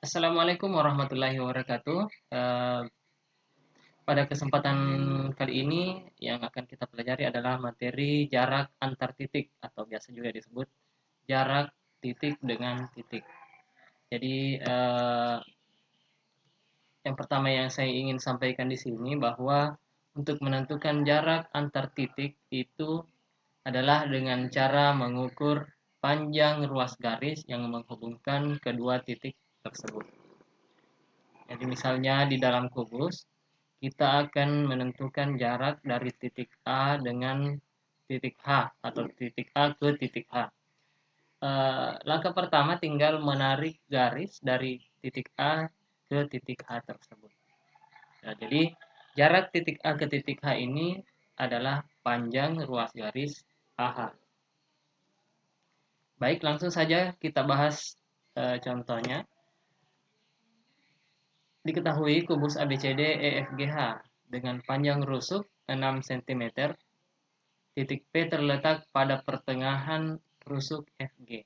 Assalamualaikum warahmatullahi wabarakatuh. Pada kesempatan kali ini yang akan kita pelajari adalah materi jarak antar titik atau biasa juga disebut jarak titik dengan titik. Jadi yang pertama yang saya ingin sampaikan di sini bahwa untuk menentukan jarak antar titik itu adalah dengan cara mengukur panjang ruas garis yang menghubungkan kedua titik tersebut. Jadi misalnya di dalam kubus, kita akan menentukan jarak dari titik A dengan titik H atau titik A ke titik H. Langkah pertama tinggal menarik garis dari titik A ke titik H tersebut. Nah, jadi jarak titik A ke titik H ini adalah panjang ruas garis AH. Baik, langsung saja kita bahas contohnya. Diketahui kubus ABCD EFGH dengan panjang rusuk 6 cm, titik P terletak pada pertengahan rusuk FG.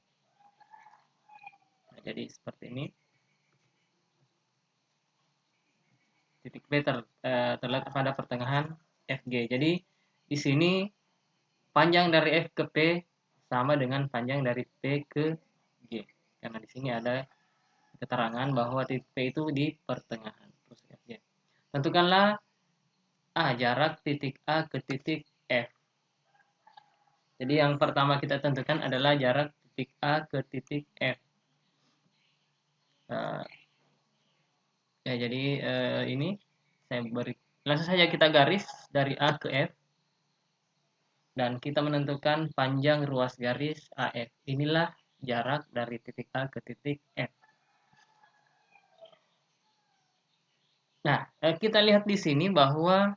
Nah, jadi seperti ini. Titik P terletak pada pertengahan FG. Jadi di sini panjang dari F ke P sama dengan panjang dari P ke G. Karena di sini ada keterangan bahwa titik P itu di pertengahan rusuk FG. Tentukanlah jarak titik A ke titik F. Jadi yang pertama kita tentukan adalah jarak titik A ke titik F. Nah, ya jadi ini saya beri langsung saja kita garis dari A ke F dan kita menentukan panjang ruas garis AF. Inilah jarak dari titik A ke titik F. Nah, kita lihat di sini bahwa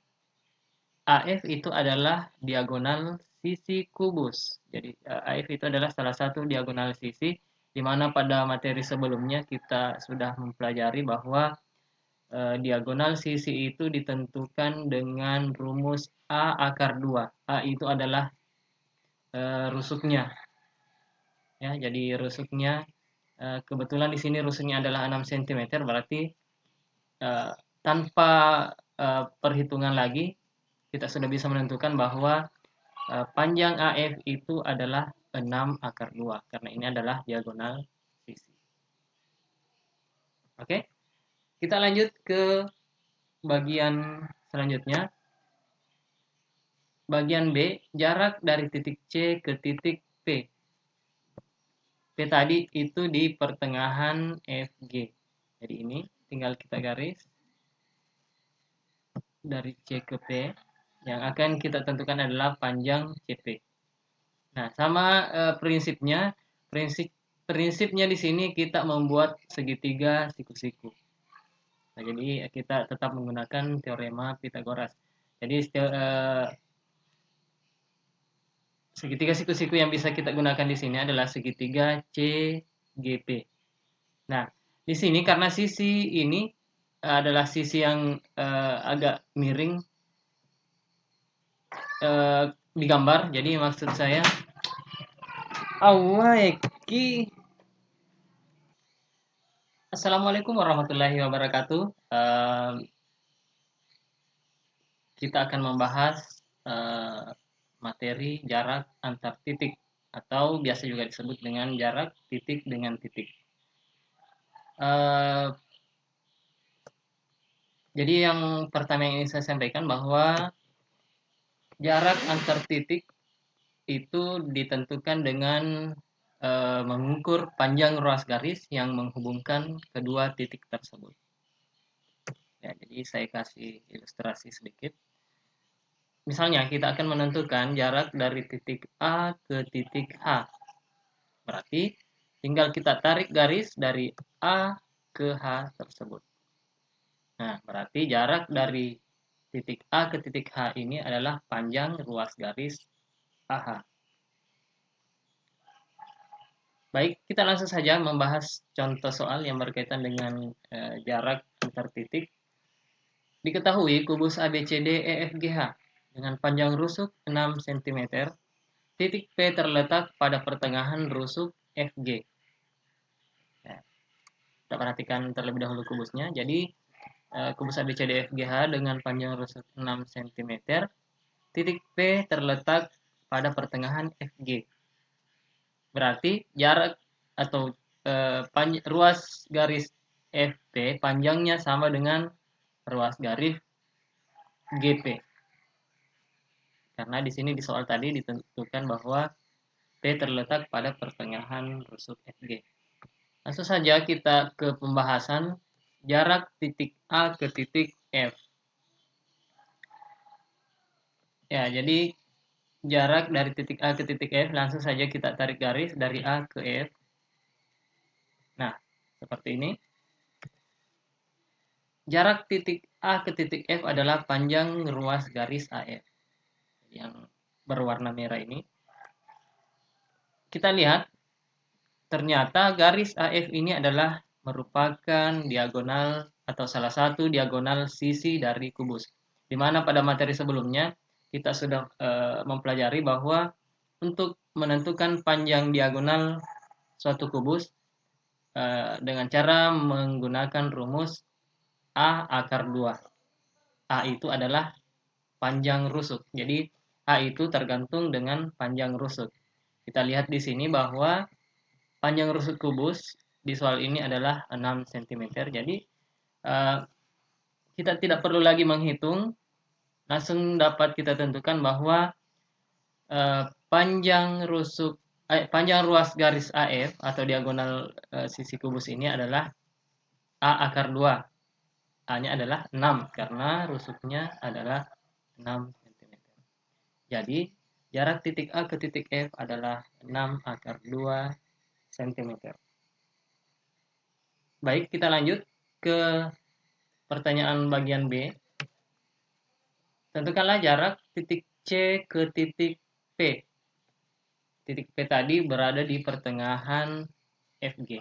AF itu adalah diagonal sisi kubus. Jadi AF itu adalah salah satu diagonal sisi di mana pada materi sebelumnya kita sudah mempelajari bahwa diagonal sisi itu ditentukan dengan rumus A akar 2. A itu adalah rusuknya. Ya, jadi rusuknya kebetulan di sini rusuknya adalah 6 cm, berarti eh, tanpa perhitungan lagi kita sudah bisa menentukan bahwa panjang AF itu adalah 6 akar 2 karena ini adalah diagonal sisi. Oke, kita lanjut ke bagian selanjutnya. Bagian B, jarak dari titik C ke titik P. P tadi itu di pertengahan FG. Jadi ini tinggal kita garis dari C ke P. Yang akan kita tentukan adalah panjang CP. Nah, sama prinsipnya. Prinsipnya di sini kita membuat segitiga siku-siku. Nah, jadi kita tetap menggunakan teorema Pythagoras. Jadi segitiga siku-siku yang bisa kita gunakan di sini adalah segitiga CGP. Nah, di sini karena sisi ini adalah sisi yang agak miring digambar. Jadi maksud saya, Awaki. Assalamualaikum warahmatullahi wabarakatuh. Kita akan membahas materi jarak antar titik atau biasa juga disebut dengan jarak titik dengan titik. Jadi yang pertama yang ingin saya sampaikan bahwa jarak antar titik itu ditentukan dengan mengukur panjang ruas garis yang menghubungkan kedua titik tersebut. Ya, jadi saya kasih ilustrasi sedikit. Misalnya kita akan menentukan jarak dari titik A ke titik H. Berarti tinggal kita tarik garis dari A ke H tersebut. Nah, berarti jarak dari titik A ke titik H ini adalah panjang ruas garis AH. Baik, kita langsung saja membahas contoh soal yang berkaitan dengan jarak antar titik. Diketahui kubus ABCD EFGH dengan panjang rusuk 6 cm, titik P terletak pada pertengahan rusuk FG. Nah, Kita perhatikan terlebih dahulu kubusnya. Jadi kubus ABCDFGH dengan panjang rusuk 6 cm, titik P terletak pada pertengahan FG. Berarti jarak atau ruas garis FP panjangnya sama dengan ruas garis GP. Karena di sini di soal tadi ditentukan bahwa P terletak pada pertengahan rusuk FG. Langsung saja kita ke pembahasan jarak titik A ke titik F. Ya, jadi jarak dari titik A ke titik F, langsung saja kita tarik garis dari A ke F. Nah, seperti ini. Jarak titik A ke titik F adalah panjang ruas garis AF. Yang berwarna merah ini. Kita lihat, ternyata garis AF ini adalah merupakan diagonal atau salah satu diagonal sisi dari kubus. Di mana pada materi sebelumnya kita sudah mempelajari bahwa untuk menentukan panjang diagonal suatu kubus dengan cara menggunakan rumus A akar 2. A itu adalah panjang rusuk. Jadi A itu tergantung dengan panjang rusuk. Kita lihat di sini bahwa panjang rusuk kubus di soal ini adalah 6 cm. Jadi kita tidak perlu lagi menghitung, langsung dapat kita tentukan bahwa panjang ruas garis AF atau diagonal sisi kubus ini adalah A akar 2. A-nya adalah 6 karena rusuknya adalah 6 cm. Jadi jarak titik A ke titik F adalah 6 akar 2 cm. Baik, kita lanjut ke pertanyaan bagian B. Tentukanlah jarak titik C ke titik P. Titik P tadi berada di pertengahan FG.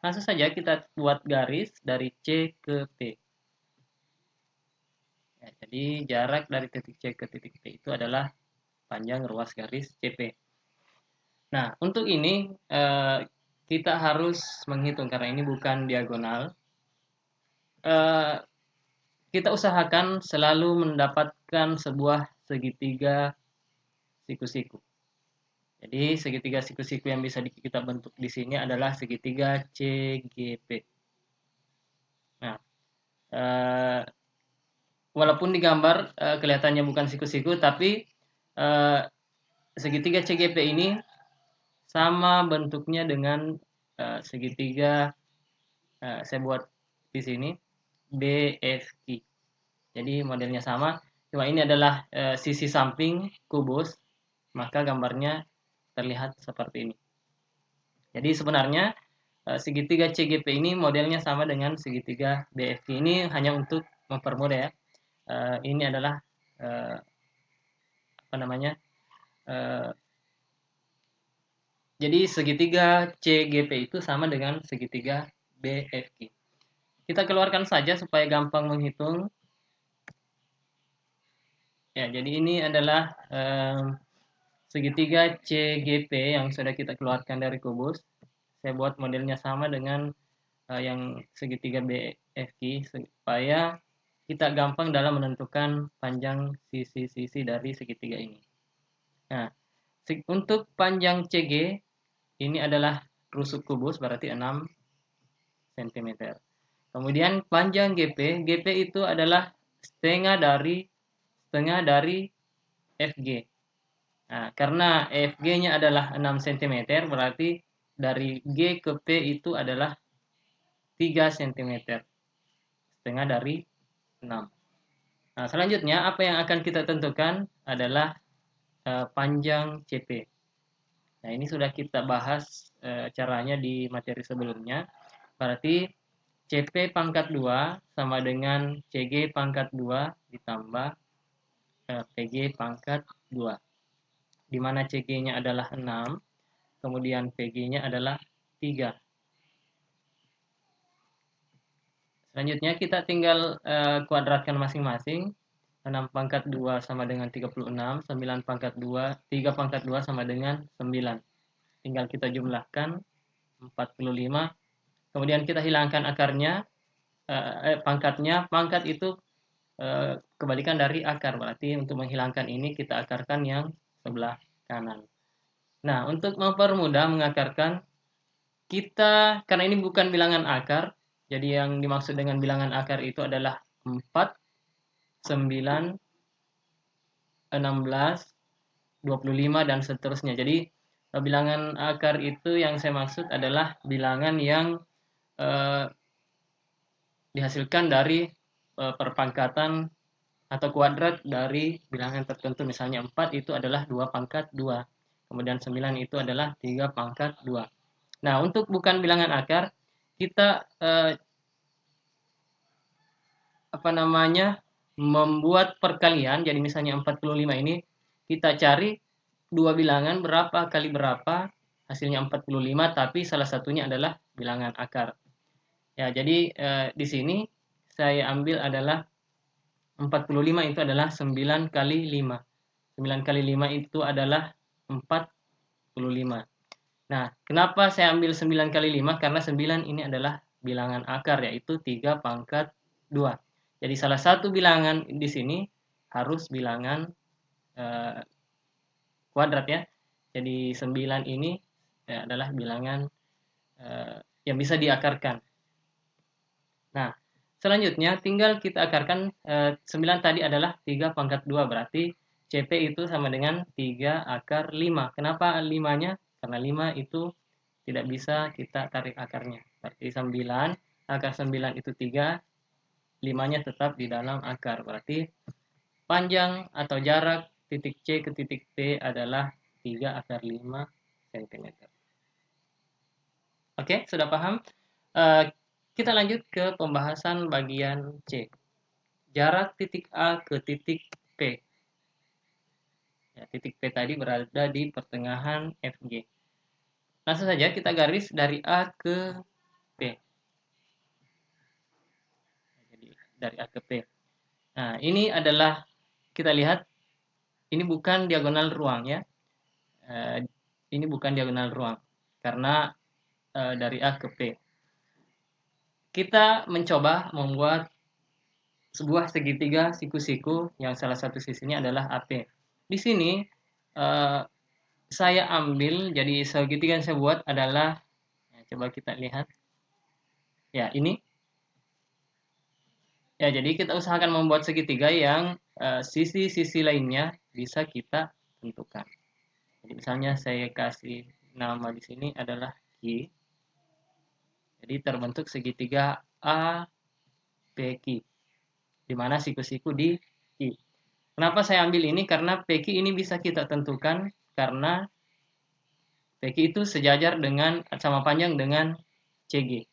Langsung saja kita buat garis dari C ke P. Ya, jadi jarak dari titik C ke titik P itu adalah panjang ruas garis CP. Nah, untuk ini kita harus menghitung karena ini bukan diagonal. Kita usahakan selalu mendapatkan sebuah segitiga siku-siku. Jadi segitiga siku-siku yang bisa kita bentuk di sini adalah segitiga CGP. Nah, walaupun di gambar kelihatannya bukan siku-siku, tapi segitiga CGP ini sama bentuknya dengan segitiga saya buat di sini BFQ. Jadi modelnya sama, cuma ini adalah sisi samping kubus, maka gambarnya terlihat seperti ini. Jadi sebenarnya segitiga CGP ini modelnya sama dengan segitiga BFQ. Ini hanya untuk mempermudah ya. Ini adalah jadi segitiga CGP itu sama dengan segitiga BFQ. Kita keluarkan saja supaya gampang menghitung. Ya, jadi ini adalah segitiga CGP yang sudah kita keluarkan dari kubus. Saya buat modelnya sama dengan yang segitiga BFQ supaya kita gampang dalam menentukan panjang sisi-sisi dari segitiga ini. Nah, untuk panjang CG ini adalah rusuk kubus berarti 6 cm. Kemudian panjang GP, GP itu adalah setengah dari FG. Nah, karena FG-nya adalah 6 cm, berarti dari G ke P itu adalah 3 cm. Setengah dari 6. Nah, selanjutnya apa yang akan kita tentukan adalah panjang CP. Nah, ini sudah kita bahas caranya di materi sebelumnya. Berarti CP pangkat 2 sama dengan CG pangkat 2 ditambah PG pangkat 2. Di mana CG-nya adalah 6, kemudian PG-nya adalah 3. Selanjutnya kita tinggal kuadratkan masing-masing. 6 pangkat 2 sama dengan 36, 9 pangkat 2, 3 pangkat 2 sama dengan 9. Tinggal kita jumlahkan 45 Kemudian kita hilangkan akarnya, pangkatnya. Pangkat itu kebalikan dari akar, berarti untuk menghilangkan ini kita akarkan yang sebelah kanan. Nah, untuk mempermudah mengakarkan, kita, karena ini bukan bilangan akar, jadi yang dimaksud dengan bilangan akar itu adalah 4, 9, 16, 25, dan seterusnya. Jadi bilangan akar itu yang saya maksud adalah bilangan yang dihasilkan dari perpangkatan atau kuadrat dari bilangan tertentu. Misalnya 4 itu adalah 2 pangkat 2. Kemudian 9 itu adalah 3 pangkat 2. Nah, untuk bukan bilangan akar, kita membuat perkalian. Jadi misalnya 45 ini kita cari dua bilangan berapa kali berapa, hasilnya 45, tapi salah satunya adalah bilangan akar. Ya, jadi di sini saya ambil adalah 45 itu adalah 9 kali 5. 9 kali 5 itu adalah 45. Nah, kenapa saya ambil 9 kali 5? Karena 9 ini adalah bilangan akar, yaitu 3 pangkat 2. Jadi salah satu bilangan di sini harus bilangan kuadrat ya. Jadi 9 ini adalah bilangan yang bisa diakarkan. Nah, selanjutnya tinggal kita akarkan 9 tadi adalah 3 pangkat 2, berarti CP itu sama dengan 3 akar 5. Kenapa 5-nya? Karena 5 itu tidak bisa kita tarik akarnya. Berarti 9, akar 9 itu 3, 5-nya tetap di dalam akar. Berarti panjang atau jarak titik C ke titik P adalah 3 akar 5 cm. Oke, sudah paham? Kita lanjut ke pembahasan bagian C. Jarak titik A ke titik P. Ya, titik P tadi berada di pertengahan FG. Langsung saja kita garis dari A ke P. Jadi dari A ke P. Nah, ini adalah, kita lihat, ini bukan diagonal ruang ya. Ini bukan diagonal ruang karena dari A ke P. Kita mencoba membuat sebuah segitiga siku-siku yang salah satu sisinya adalah AP. Di sini saya ambil, jadi segitiga yang saya buat adalah, coba kita lihat. Ya, ini. Ya, jadi kita usahakan membuat segitiga yang sisi-sisi lainnya bisa kita tentukan. Jadi misalnya saya kasih nama di sini adalah Q. Jadi terbentuk segitiga APQ, di mana siku-siku di Q. Kenapa saya ambil ini? Karena PQ ini bisa kita tentukan karena PQ itu sejajar dengan sama panjang dengan CG.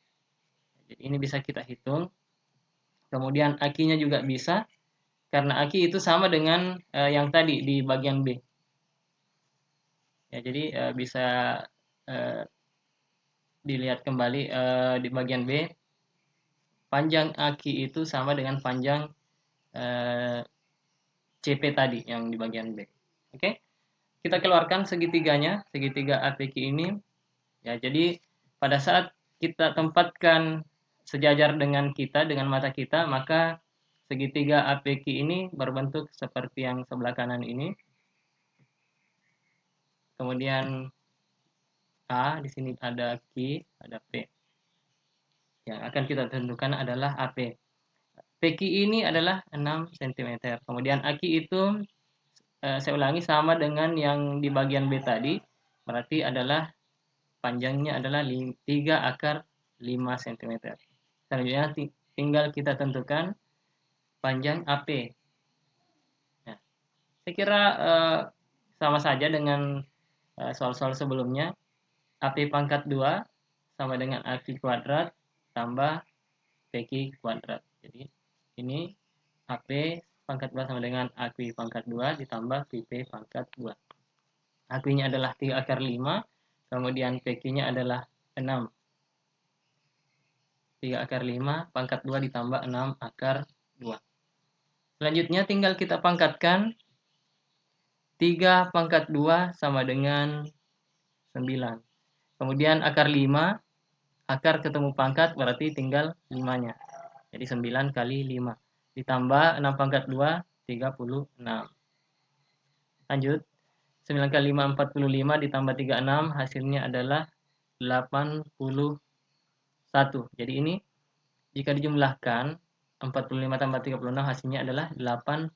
Jadi ini bisa kita hitung. Kemudian AQ-nya juga bisa, karena AQ itu sama dengan yang tadi di bagian B. Ya, jadi bisa dilihat kembali di bagian B, panjang AQ itu sama dengan panjang CP tadi yang di bagian B. Oke, kita keluarkan segitiganya, segitiga APQ ini. Ya, jadi pada saat kita tempatkan sejajar dengan kita, dengan mata kita, maka segitiga APQ ini berbentuk seperti yang sebelah kanan ini. Kemudian A, di sini ada Q, ada P. Yang akan kita tentukan adalah AP. PQ ini adalah 6 cm. Kemudian AQ itu saya ulangi sama dengan yang di bagian B tadi. Berarti adalah panjangnya adalah 3 akar 5 cm. Selanjutnya tinggal kita tentukan panjang AP. Nah, saya kira sama saja dengan soal-soal sebelumnya. AP pangkat 2 sama dengan AP kuadrat tambah PQ kuadrat. Jadi ini AP pangkat 2 sama dengan AP pangkat 2 ditambah PP pangkat 2. AP-nya adalah 3 akar 5, kemudian PQ-nya adalah 6. 3 akar 5 pangkat 2 ditambah 6 akar 2. Selanjutnya tinggal kita pangkatkan. 3 pangkat 2 sama dengan 9. Kemudian akar 5, akar ketemu pangkat berarti tinggal 5-nya. Jadi 9 kali 5. Ditambah 6 pangkat 2, 36. Lanjut. 9 kali 5, 45 ditambah 36 hasilnya adalah 81. Jadi ini jika dijumlahkan 45 tambah 36 hasilnya adalah 81.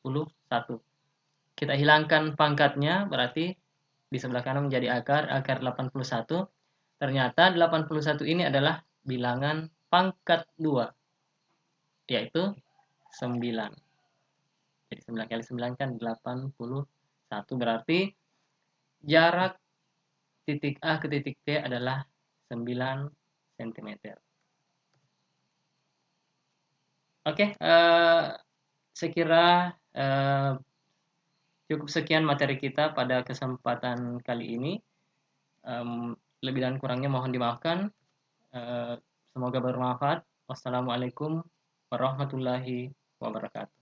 Kita hilangkan pangkatnya berarti di sebelah kanan menjadi akar 81. Ternyata 81 ini adalah bilangan pangkat 2, yaitu 9. Jadi 9 kali 9 kan 81, berarti jarak titik A ke titik B adalah 9 cm. Oke, saya kira cukup sekian materi kita pada kesempatan kali ini. Lebih dan kurangnya mohon dimaafkan. Semoga bermanfaat. Wassalamualaikum warahmatullahi wabarakatuh.